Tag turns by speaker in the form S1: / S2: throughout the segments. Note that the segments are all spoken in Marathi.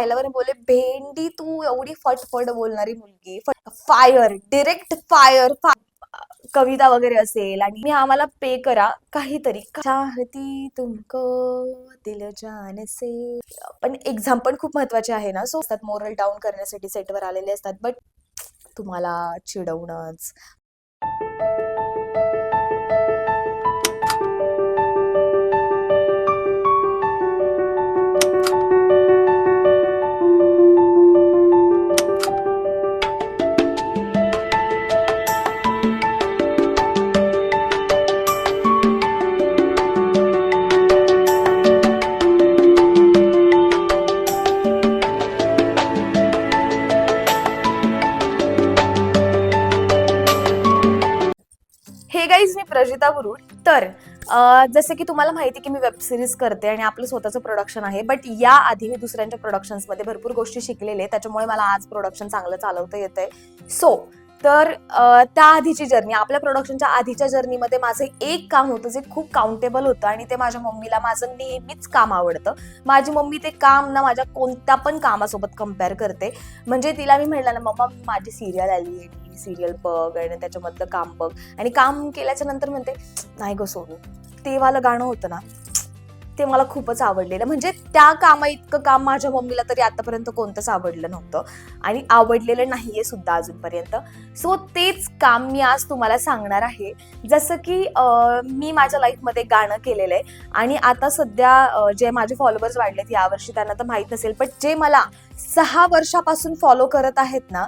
S1: पाहिल्यावर बोलले, भेंडी तू एवढी फटफट बोलणारी मुलगी, फायर, डिरेक्ट फायर, कविता वगैरे असेल आणि आम्हाला पे करा काहीतरी, चाहती तुमको दिल जान से. पण एक्झाम पण खूप महत्वाचे आहे ना, सो मोरल डाऊन करण्यासाठी सेटवर आलेले असतात, बट तुम्हाला चिडवणंच. हे गाईज, मी प्रजिता बुरुड. तर जसं की तुम्हाला माहिती की मी वेब सिरीज करते आणि आपलं स्वतःचं प्रोडक्शन आहे, बट या आधी मी दुसऱ्यांच्या प्रोडक्शन्समध्ये भरपूर गोष्टी शिकलेले, त्याच्यामुळे मला आज प्रोडक्शन चांगलं चालवता येतंय. सो तर त्या आधीची जर्नी, आपल्या प्रोडक्शनच्या आधीच्या जर्नीमध्ये माझं एक काम होतं जे खूप काउंटेबल होतं आणि ते माझ्या मम्मीला माझं नेहमीच काम आवडतं. माझी मम्मी ते काम ना माझ्या कोणत्या पण कामासोबत कम्पेअर करते. म्हणजे तिला मी म्हटलं ना, मम्मा माझी सिरियल आली आहे, सिरियल बघ आणि त्याच्यामधलं काम बघ, आणि काम केल्याच्या नंतर म्हणते, नाही गं सोनू, ते वालं गाणं होतं ना, ते मला खूपच आवडलेलं. म्हणजे त्या कामा इतकं काम माझ्या मम्मीला तरी आतापर्यंत कोणतंच आवडलं नव्हतं आणि आवडलेलं नाहीये सुद्धा अजूनपर्यंत. सो तेच काम मी आज तुम्हाला सांगणार आहे. जसं की मी माझ्या लाईफमध्ये गाणं केलेलं आहे आणि आता सध्या जे माझे फॉलोअर्स वाढलेत यावर्षी त्यांना तर माहीत नसेल, पण जे मला 6 वर्षापासून फॉलो करत आहेत ना,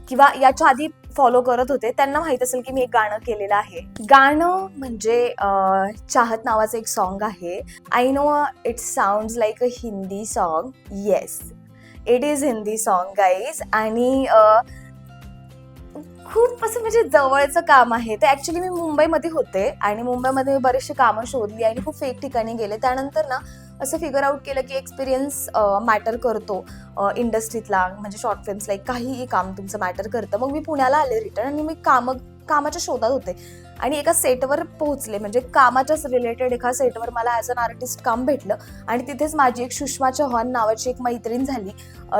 S1: किंवा याच्या आधी फॉलो करत होते, त्यांना माहित असेल की मी एक गाणं केलेलं आहे. गाणं म्हणजे चाहत नावाचं एक सॉन्ग आहे. I know it sounds like a Hindi song. Yes, it is Hindi song guys. आणि खूप असं म्हणजे जवळचं काम आहे ते. ऍक्च्युली मी मुंबईमध्ये होते आणि मुंबईमध्ये मी बरेचशी कामं शोधली आणि खूप फेक ठिकाणी गेले. त्यानंतर ना असं फिगर आउट केलं की एक्सपिरियन्स मॅटर करतो इंडस्ट्रीतला, म्हणजे शॉर्ट फिल्म्सला काहीही काम तुमचं मॅटर करतं. मग मी पुण्याला आले रिटर्न आणि मी कामाच्या शोधात होते आणि एका सेटवर पोहोचले. म्हणजे कामाच्याच रिलेटेड एका सेटवर मला ॲज अन आर्टिस्ट काम भेटलं आणि तिथेच माझी एक सुषमा चव्हाण नावाची एक मैत्रीण झाली,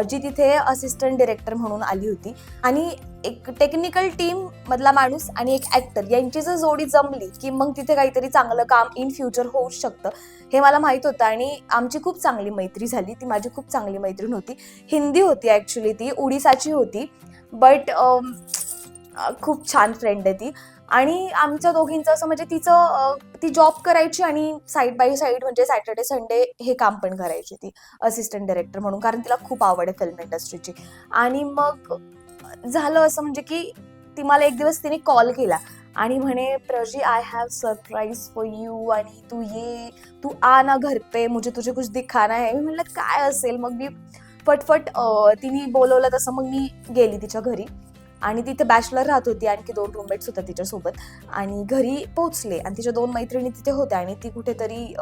S1: जी तिथे असिस्टंट डिरेक्टर म्हणून आली होती. आणि एक टेक्निकल टीम मधला माणूस आणि एक ऍक्टर यांची जर जोडी जमली की मग तिथे काहीतरी चांगलं काम इन फ्युचर होऊ शकतं, हे मला माहित होतं. आणि आमची खूप चांगली मैत्री झाली. ती माझी खूप चांगली मैत्रीण होती. हिंदी होती ऍक्च्युली, ती उडीसाची होती, बट खूप छान फ्रेंड आहे ती. आणि आमच्या दोघींचं असं म्हणजे ती जॉब करायची आणि साईड बाय साईड म्हणजे सॅटर्डे संडे हे काम पण करायची ती असिस्टंट डायरेक्टर म्हणून, कारण तिला खूप आवड आहे फिल्म इंडस्ट्रीची. आणि मग झालं असं म्हणजे की ती मला एक दिवस तिने कॉल केला आणि म्हणे, Praji I have surprise for you आणि तू आ ना घर पे, मुझे तुझे कुछ दिखाना है. मी म्हणलं काय असेल. मग मी फटफट तिने बोलवलं तसं मग मी गेली तिच्या घरी आणि तिथे बॅचलर राहत होती, आणखी 2 रूममेट्स होत्या तिच्यासोबत. आणि घरी पोहोचले आणि तिच्या 2 मैत्रिणी तिथे होत्या आणि ती कुठेतरी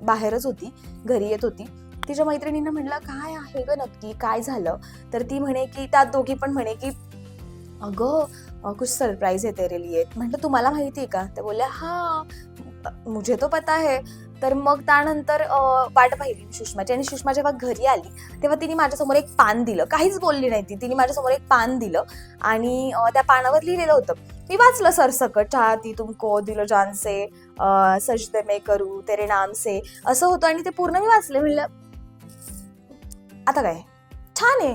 S1: बाहेरच होती, घरी येत होती. तिच्या मैत्रिणींना म्हणलं, काय आहे ग नक्की, काय झालं. तर ती म्हणे की त्या दोघी पण म्हणे की अगं कुछ सरप्राईज है तेरे लिए. म्हटलं तुम्हाला माहिती आहे का. ते बोलल्या, हा मुझे तो पता है. तर मग त्यानंतर वाट पाहिली सुषमाची, आणि सुषमा जेव्हा घरी आली तेव्हा तिने माझ्यासमोर एक पान दिलं. काहीच बोलली नाही ती, तिने माझ्यासमोर एक पान दिलं आणि त्या पानावर लिहिलेलं होतं. मी वाचलं सरसकट, चाहती तुमको दिलो जान से, सजदे में करू तेरे नाम से, असं होतं. आणि ते पूर्ण मी वाचले. म्हणलं आता काय छान आहे,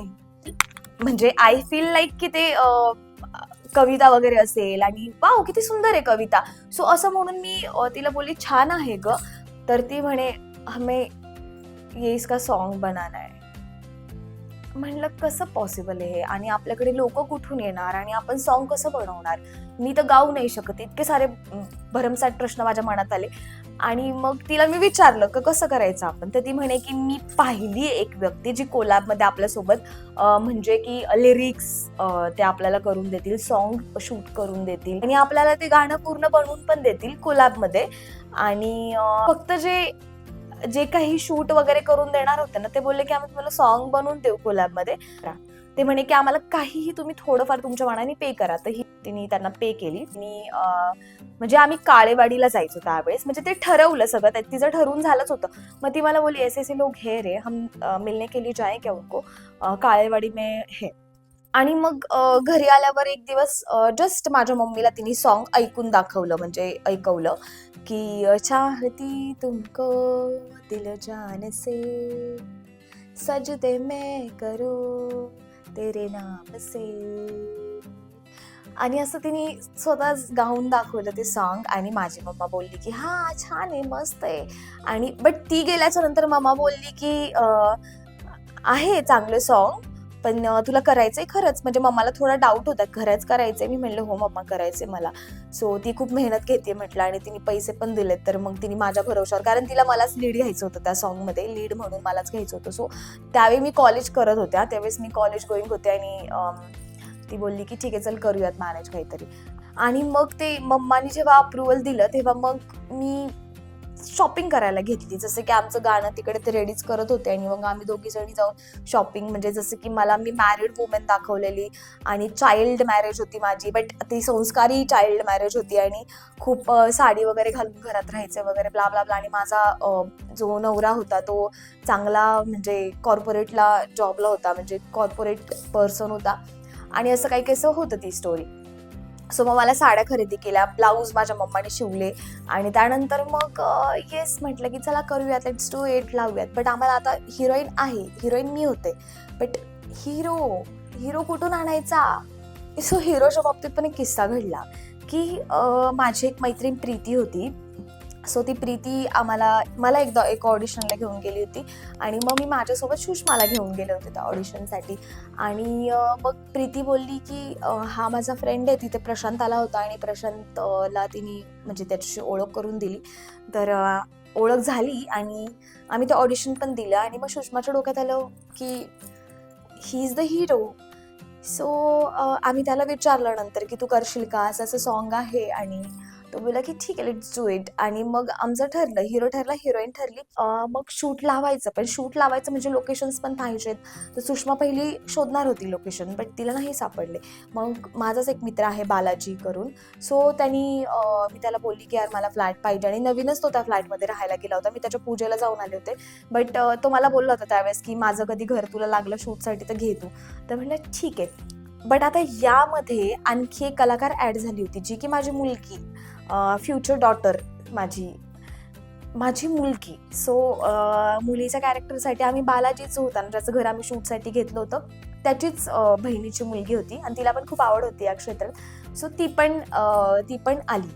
S1: म्हणजे आय फील लाईक की ते कविता वगैरे असेल आणि वाव किती सुंदर आहे कविता. सो असं म्हणून मी तिला बोलली, छान आहे ग. तर ती म्हणे, हमें ये इसका सॉन्ग बनाना है. म्हणलं कसं पॉसिबल आहे, आणि आपल्याकडे लोक कुठून येणार आणि आपण सॉन्ग कसं बनवणार, मी तर गाऊ नाही शकत. इतके सारे भरमसाठ प्रश्न माझ्या मनात आले. आणि मग तिला मी विचारलं की कसं करायचं आपण. तर ती म्हणे की मी पाहिली एक व्यक्ती जी कोलॅबमध्ये आपल्यासोबत म्हणजे की लिरिक्स ते आपल्याला करून देतील, सॉन्ग शूट करून देतील आणि आपल्याला ते गाणं पूर्ण बनवून पण देतील कोलॅबमध्ये. आणि फक्त जे काही शूट वगैरे करून देणार होते ना, ते बोलले की आम्ही तुम्हाला सॉन्ग बनवून देऊ कोलॅबमध्ये. ते म्हणे की आम्हाला काहीही तुम्ही थोडंफार तुमच्या मनाने पे करा. तर तिने त्यांना पे केली. आणि म्हणजे आम्ही काळेवाडीला जायचो त्यावेळेस, म्हणजे ते ठरवलं सगळं, तिचं ठरवून झालंच होतं. मग ती मला बोलली, ऐसे ऐसे लोग है रे, हम मिलने के लिए जाए क्या उनको, काळेवाडी में है. आणि मग घरी आल्यावर एक दिवस जस्ट माझ्या मम्मीला तिने सॉन्ग ऐकून दाखवलं, म्हणजे ऐकवलं की चाहती तुमको दिल जान से, सजदे मैं करो तेरे नाम से. आणि असं तिने स्वतःच गाऊन दाखवलं ते सॉन्ग. आणि माझी मम्मा बोलली की हा छान आहे, मस्त आहे. आणि बट ती गेल्याच्या नंतर मम्मा बोलली की आहे चांगलं सॉन्ग, पण तुला करायचंय खरंच, म्हणजे मम्माला थोडा डाऊट होता, खरंच करायचंय. मी म्हणलं हो मम्मा, करायचंय मला. सो ती खूप मेहनत घेते म्हटलं, आणि तिने पैसे पण दिलेत. तर मग तिने माझ्या भरोशावर, कारण तिला मलाच लीड घ्यायचं होतं त्या सॉन्गमध्ये, लीड म्हणून मलाच घ्यायचं होतं. सो त्यावेळी मी कॉलेज करत होत्या, त्यावेळेस मी कॉलेज गोईंग होते. आणि ती बोलली की ठीक आहे चल करूयात मॅनेज काहीतरी. आणि मग ते मम्मानी जेव्हा अप्रुव्हल दिलं तेव्हा मग मी शॉपिंग करायला घेतली. जसं की आमचं गाणं तिकडे ते रेडीच करत होते, आणि मग आम्ही दोघी जणी जाऊन शॉपिंग, म्हणजे जसं की मी मॅरिड वुमेन दाखवलेली, आणि चाइल्ड मॅरेज होती माझी, बट ती संस्कारी चाइल्ड मॅरेज होती. आणि खूप साडी वगैरे घालून घरात राहायचे वगैरे ब्ला ब्ला ब्ला. आणि माझा जो नवरा होता तो चांगला म्हणजे कॉर्पोरेटला जॉबला होता, म्हणजे कॉर्पोरेट पर्सन होता. आणि असं काही कसं होतं ती स्टोरी. सो मग मला साड्या खरेदी केल्या, ब्लाऊज माझ्या मम्माने शिवले. आणि त्यानंतर मग येस म्हटलं की चला करूयात, लेट्स डू इट, लावूयात. बट आम्हाला आता हिरोईन आहे, हिरोईन मी होते, बट हिरो कुठून आणायचा. सो हिरोच्या बाबतीत पण एक किस्सा घडला की माझी एक मैत्रीण प्रीती होती. सो ती प्रीती मला एकदा एक ऑडिशनला घेऊन गेली होती. आणि मग मी माझ्यासोबत सुषमाला घेऊन गेले होते त्या ऑडिशनसाठी. आणि मग प्रीती बोलली की हा माझा फ्रेंड आहे, तिथे प्रशांत आला होता, आणि प्रशांतला तिने म्हणजे त्याच्याशी ओळख करून दिली. तर ओळख झाली, आणि आम्ही ते ऑडिशन पण दिलं. आणि मग सुषमाच्या डोक्यात आलं की he is the hero. So आम्ही त्याला विचारलं नंतर की तू करशील का, असं सॉन्ग आहे. आणि तो बोला की ठीक आहे, लेट्स डू इट. आणि मग आमचं ठरलं, हिरो ठरला, हिरोईन ठरली. मग शूट लावायचं, पण शूट लावायचं म्हणजे लोकेशन्स पण पाहिजेत. तर सुषमा पहिली शोधणार होती लोकेशन, बट तिला नाही सापडले. मग माझाच एक मित्र आहे बालाजी करून, सो मी त्याला बोलली की यार मला फ्लॅट पाहिजे. आणि नवीनच तो त्या फ्लॅटमध्ये राहायला गेला होता, मी त्याच्या पूजेला जाऊन आले होते. बट तो मला बोलला होता त्यावेळेस की माझं कधी घर तुला लागलं शूटसाठी तर घे तू. तर म्हणलं ठीक आहे. बट आता यामध्ये आणखी एक कलाकार ॲड झाली होती, जी की माझी मुलगी, फ्युचर डॉटर, माझी मुलगी. सो मुलीच्या कॅरेक्टरसाठी आम्ही बालाजीच होता, ज्याचं घर आम्ही शूटसाठी घेतलं होतं, त्याचीच बहिणीची मुलगी होती. आणि तिला पण खूप आवड होती या क्षेत्रात. सो ती पण आली.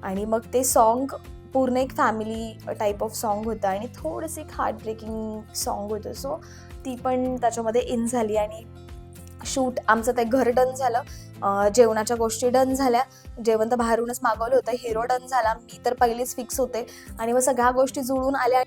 S1: आणि मग ते सॉन्ग पूर्ण एक फॅमिली टाईप ऑफ सॉन्ग होतं, आणि थोडंसं एक हार्ट ब्रेकिंग सॉन्ग होतं. सो ती पण त्याच्यामध्ये इन झाली. आणि शूट आमचं ते घर डन झालं, जेवणाच्या गोष्टी डन झाल्या, जेवण तर बाहेरूनच मागवलं होतं, हिरो डन झाला, मी तर पहिलेच फिक्स होते. आणि मग सगळ्या गोष्टी जुळून आल्या.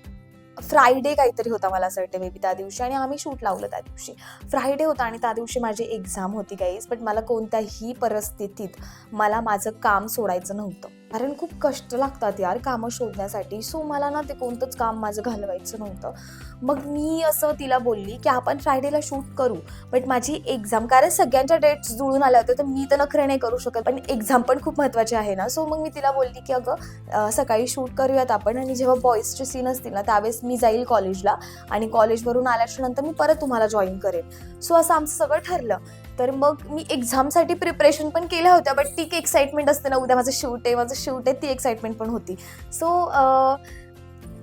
S1: फ्रायडे काहीतरी होता मला असं वाटतं मे बी त्या दिवशी, आणि आम्ही शूट लावलं त्या दिवशी. फ्रायडे होता, आणि त्या दिवशी माझी एक्झाम होती गाईज. बट मला कोणत्याही परिस्थितीत माझं काम सोडायचं नव्हतं, कारण खूप कष्ट लागतात यार कामं शोधण्यासाठी. सो मला ना ते कोणतंच काम माझं घालवायचं नव्हतं. मग मी असं तिला बोलली की आपण फ्रायडेला शूट करू, बट माझी एक्झाम, कारण सगळ्यांच्या डेट्स जुळून आल्या होत्या, तर मी तर नखरे नाही करू शकत, पण एक्झाम पण खूप महत्त्वाची आहे ना. सो मग मी तिला बोलली की अगं सकाळी शूट करूयात आपण, आणि जेव्हा बॉईजचे सीन असतील ना त्यावेळेस मी जाईल कॉलेजला, आणि कॉलेजवरून आल्याच्या नंतर मी परत तुम्हाला जॉईन करेन. सो असं आमचं सगळं ठरलं. तर मग मी एक्झामसाठी प्रिपरेशन पण केल्या होत्या, बट ती एक्साइटमेंट असते ना, उद्या माझं शूट आहे, ती एक्साइटमेंट पण होती. सो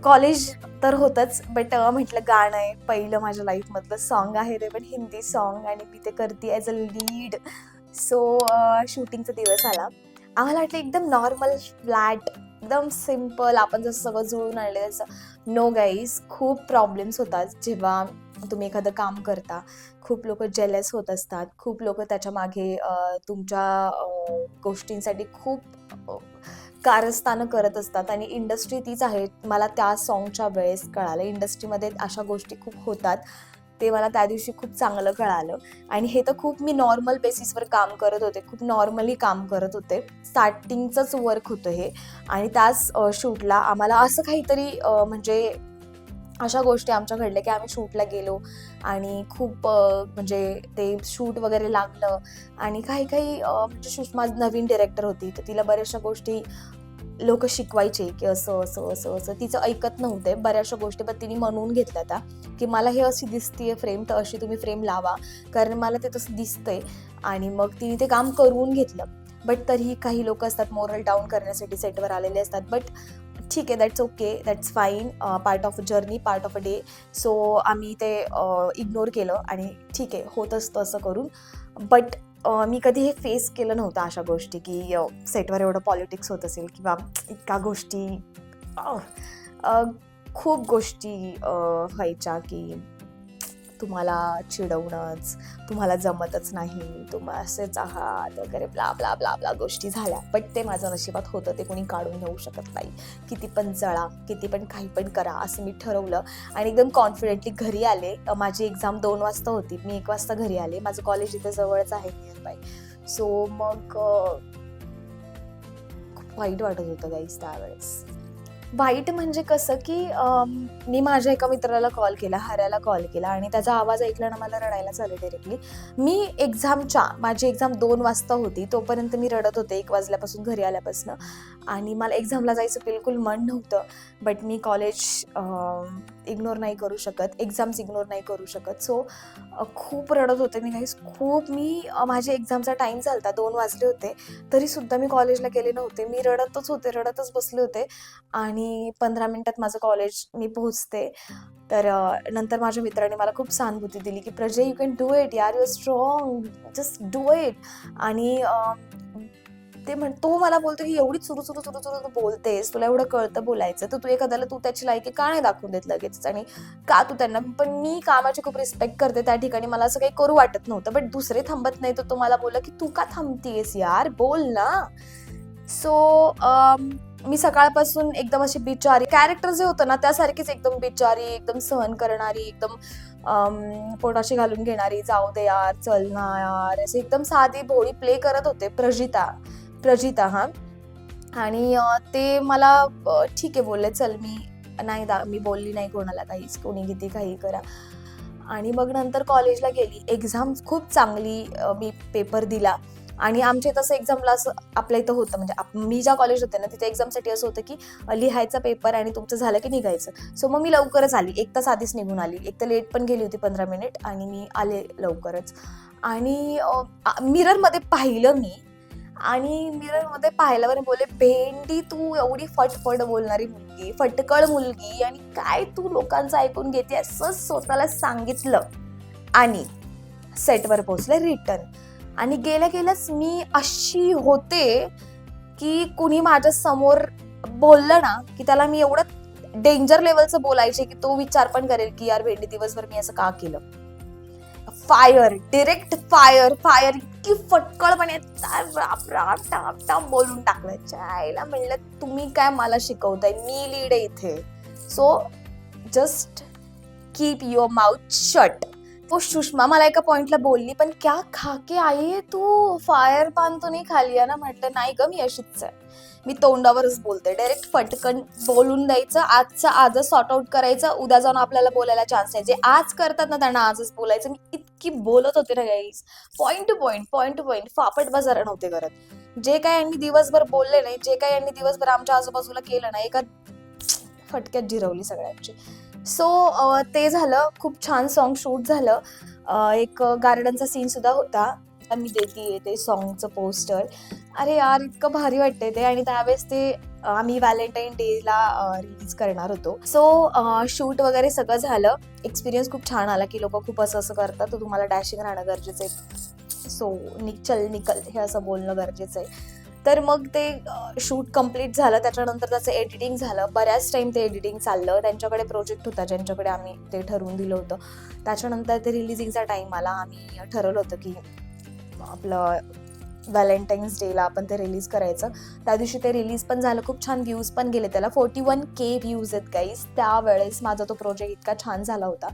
S1: कॉलेज तर होतंच, बट म्हटलं गाणं आहे, पहिलं माझ्या लाईफमधलं सॉन्ग आहे ते पण हिंदी सॉन्ग, आणि मी ते करते ॲज अ लीड. सो शूटिंगचा दिवस आला. आम्हाला वाटलं एकदम नॉर्मल फ्लॅट, एकदम सिम्पल, आपण जसं सगळं जुळून आणलं तसं. नो गाईज, खूप प्रॉब्लेम्स होतात जेव्हा तुम्ही एखादं काम करता. खूप लोक जेलस होत असतात, खूप लोक त्याच्या मागे तुमच्या गोष्टींसाठी खूप कारस्थानं करत असतात. आणि इंडस्ट्री तीच आहे, मला त्या सॉन्गच्या वेळेस कळालं. इंडस्ट्रीमध्ये अशा गोष्टी खूप होतात, ते मला त्या दिवशी खूप चांगलं कळालं. आणि हे तर खूप मी नॉर्मल बेसिसवर काम करत होते, खूप नॉर्मली काम करत होते. स्टार्टिंगचंच वर्क होतं हे. आणि त्याच शूटला आम्हाला असं काहीतरी म्हणजे अशा गोष्टी आमच्या घडल्या की आम्ही शूटला गेलो आणि खूप म्हणजे ते शूट वगैरे लागलं आणि काही काही म्हणजे सुषमा नवीन डिरेक्टर होती, तर तिला बऱ्याचशा गोष्टी लोक शिकवायचे की असं असं असं असं, तिचं ऐकत नव्हते बऱ्याचशा गोष्टी, पण तिने म्हणून घेतल्या त्या की मला हे अशी दिसतीये फ्रेम, तर अशी तुम्ही फ्रेम लावा, कारण मला ते तसं दिसतंय. आणि मग तिने ते काम करून घेतलं. बट तरीही काही लोक असतात मोरल डाऊन करण्यासाठी सेटवर आलेले असतात, बट ठीक आहे, that's okay, that's fine, part of a journey, part of a day. So आम्ही ते इग्नोर केलं आणि ठीक आहे, होत असतं असं करून. बट मी कधी हे फेस केलं नव्हतं अशा गोष्टी की सेटवर एवढं पॉलिटिक्स होत असेल किंवा इतका गोष्टी अ, अ, खूप गोष्टी व्हायच्या की तुम्हाला चिडवणंच, तुम्हाला जमतच नाही, तुम्ही असेच आहात वगैरे ब्ला ब्ला ब्ला ब्ला गोष्टी झाल्या. बट ते माझ्या नशिबात होतं, ते कोणी काढून घेऊ शकत नाही. किती पण जळा, किती पण काही पण करा असं मी ठरवलं आणि एकदम कॉन्फिडेंटली घरी आले. माझी एक्झाम 2 वाजता होती, मी 1 वाजता घरी आले. माझं कॉलेज इथे जवळच आहे नियर बाय. सो मग खूप वाईट वाटत होतं गाईज त्यावेळेस. वाईट म्हणजे कसं की मी माझ्या एका मित्राला कॉल केला, हऱ्याला कॉल केला आणि त्याचा आवाज ऐकला ना मला रडायलाच आलं डायरेक्टली. माझी एक्झाम 2 वाजता होती, तोपर्यंत मी रडत होते 1 वाजल्यापासून घरी आल्यापासून आणि मला एक्झामला जायचं बिलकुल मन नव्हतं. बट मी कॉलेज इग्नोर नाही करू शकत, एक्झाम्स इग्नोर नाही करू शकत. सो खूप रडत होते मी गाईस, खूप. माझ्या एक्झामचा टाईम झाला होता, 2 वाजले होते, तरीसुद्धा मी कॉलेजला गेले नव्हते. मी रडतच बसले होते आणि 15 मिनिटात माझं कॉलेज मी पोहोचते. तर नंतर माझ्या मित्राने मला खूप सहानुभूती दिली की Prajay, you can do it यार, you are strong, just do it. आणि तो मला बोलतो की एवढी चुरू तू बोलतेस, तुला एवढं कळतं बोलायचं, तर तू एखाद्याला तू त्याची लायकी का नाही दाखवून देत लगेच आणि का तू त्यांना. पण मी कामाची खूप रिस्पेक्ट करते त्या ठिकाणी, मला असं काही करू वाटत नव्हतं. बट दुसरे थांबत नाही, तर तो मला बोलला की तू का थांबतीयस यार, बोल ना. सो मी सकाळपासून एकदम अशी बिचारी कॅरेक्टर जे होतं ना त्यासारखीच एकदम बिचारी, एकदम सहन करणारी, एकदम पोटाशी घालून घेणारी, जाऊ दे यार, चल ना यार, असे एकदम साधी भोळी प्ले करत होते. प्रजिता हा. आणि ते मला ठीक आहे बोलले, चल मी बोलली नाही कोणाला काहीच, कोणी किती काही करा. आणि मग नंतर कॉलेजला गेली, एक्झाम खूप चांगली, मी पेपर दिला. आणि आमच्या इथं असं एक्झामला असं आपल्या इथं होतं, म्हणजे मी ज्या कॉलेज होते ना तिथे एक्झामसाठी असं होतं की लिहायचा पेपर आणि तुमचं झालं की निघायचं. सो मग मी लवकरच आली, 1 तास आधीच निघून आली. एक तर लेट पण गेली होती 15 मिनिट आणि मी आले लवकरच. आणि मिररमध्ये पाहिलं मी, आणि मिररमध्ये पाहिल्यावर बोलले, भेंडी तू एवढी फटफट बोलणारी मुलगी, फटकळ मुलगी, आणि काय तू लोकांचं ऐकून घेते, असं स्वतःला सांगितलं. आणि सेटवर पोहोचले रिटर्न. आणि गेल्या गेल्याच मी अशी होते की कुणी माझ्या समोर बोललं ना की त्याला मी एवढं डेंजर लेवलचं बोलायचे की तो विचार पण करेल की यार भेंडी दिवसभर मी असं का केलं. फायर, डिरेक्ट फायर, इतकी फटकळपणे टाप बोलून टाकलं. चायला म्हणलं तुम्ही काय मला शिकवताय, मी लीड आहे इथे. So just keep your mouth shut. तो सुषमा मला एका पॉइंटला बोलली, पण क्या खाके आई आहे तू, फायर पान तो नाही खाली आहे ना. म्हटलं नाही ग, मी अशीच आहे, मी तोंडावरच बोलते. डायरेक्ट फटकन बोलून द्यायचं, आजचं आजच सॉर्ट आउट करायचं, उद्या जाऊन आपल्याला बोलायला चान्स आहे. जे आज करतात ना त्यांना आजच बोलायचं. मी इतकी बोलत होते ना गाईस, पॉइंट टू पॉइंट, फापट बाजारा नव्हते करत. जे काय यांनी दिवसभर बोलले नाही, जे काय यांनी दिवसभर आमच्या आजूबाजूला केलं ना, एका फटक्यात जिरवली सगळ्यांची. सो ते झालं, खूप छान सॉन्ग शूट झालं. एक गार्डनचा सीन सुद्धा होता, मी देतीये ते सॉन्गचं पोस्टर. अरे यार, इतकं भारी वाटतंय ते. आणि त्यावेळेस ते आम्ही व्हॅलेंटाईन डेला रिलीज करणार होतो. सो शूट वगैरे सगळं झालं. एक्सपिरियन्स खूप छान आला की लोक खूप असं करतात, तर तुम्हाला डॅशिंग राहणं गरजेचं आहे. सो निकल हे असं बोलणं गरजेचं आहे. तर मग ते शूट कम्प्लीट झालं. त्याच्यानंतर त्याचं एडिटिंग झालं. बऱ्याच टाइम ते एडिटिंग चाललं. त्यांच्याकडे प्रोजेक्ट होता ज्यांच्याकडे आम्ही ते ठरवून दिलं होतं. त्याच्यानंतर ते रिलिजिंगचा टाइम आला. आम्ही ठरवलं होतं की आपलं व्हॅलेंटाईन्स डेला आपण ते रिलीज करायचं. त्या दिवशी ते रिलीज पण झालं. खूप छान व्ह्यूज पण गेले त्याला. 41K व्ह्यूज आहेत गाईज. त्यावेळेस माझा तो प्रोजेक्ट इतका छान झाला होता.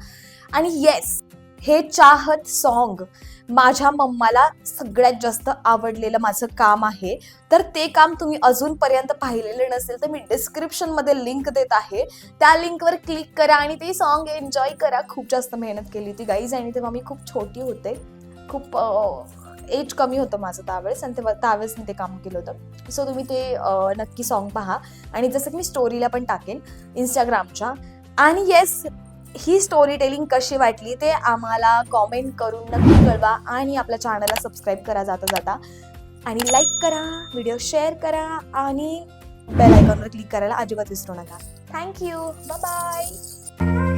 S1: आणि येस, हे चाहत सॉन्ग माझ्या मम्माला सगळ्यात जास्त आवडलेलं माझं काम आहे. तर ते काम तुम्ही अजूनपर्यंत पाहिलेलं नसेल तर मी डिस्क्रिप्शनमध्ये लिंक देत आहे. त्या लिंकवर क्लिक करा आणि ते सॉन्ग एन्जॉय करा. खूप जास्त मेहनत केली होती गाईज आणि तेव्हा मी खूप छोटी होते. खूप एज कमी होतं माझं त्यावेळेस आणि त्यावेळेस मी ते काम केलं होतं. सो तुम्ही ते नक्की सॉन्ग पहा आणि जसं की मी स्टोरीला पण टाकेन इंस्टाग्रामच्या. आणि येस, ही स्टोरी टेलिंग कशी वाटली ते आम्हाला कॉमेंट करून नक्की कळवा आणि आपल्या चॅनलला सबस्क्राईब करा जाता जाता आणि लाईक करा, व्हिडिओ शेअर करा आणि बेल आयकॉनवर क्लिक करायला अजिबात विसरू नका. Thank you, bye bye.